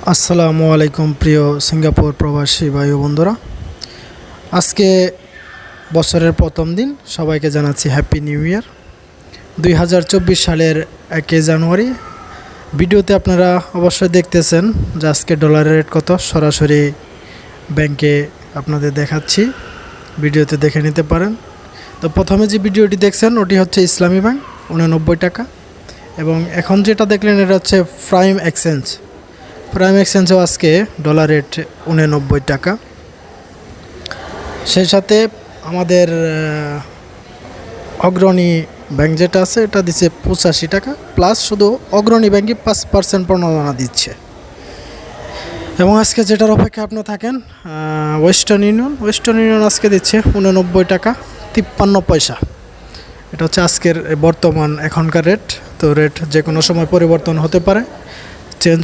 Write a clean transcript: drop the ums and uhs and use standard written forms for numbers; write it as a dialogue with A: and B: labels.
A: আসসালামু আলাইকুম প্রিয় সিঙ্গাপুর প্রবাসী ভাই ও বন্ধুরা। আজকে বছরের প্রথম দিন, সবাইকে জানাচ্ছি হ্যাপি নিউ ইয়ার। 2024 সালের 1 জানুয়ারি। ভিডিওতে আপনারা অবশ্যই দেখতেছেন যে আজকে ডলারের রেট কত, সরাসরি ব্যাংকে আপনাদের দেখাচ্ছি, ভিডিওতে দেখে নিতে পারেন। তো প্রথমে যে ভিডিওটি দেখছেন ওটি হচ্ছে ইসলামী ব্যাংক, 89 টাকা। এবং এখন যেটা দেখলেন এটা হচ্ছে প্রাইম এক্সচেঞ্জ। প্রাইম এক্সচেঞ্জেও আজকে ডলার রেট 89 টাকা। সেই সাথে আমাদের অগ্রণী ব্যাংক যেটা আছে এটা দিচ্ছে 85 টাকা, প্লাস শুধু অগ্রণী ব্যাংকে 5% প্রণোদনা দিচ্ছে। এবং আজকে যেটার অপেক্ষা আপনি থাকেন ওয়েস্টার্ন ইউনিয়ন আজকে দিচ্ছে 89 টাকা 53 পয়সা। এটা হচ্ছে আজকের বর্তমান এখনকার রেট। তো রেট যে কোনো সময় পরিবর্তন হতে পারে, চেঞ্জ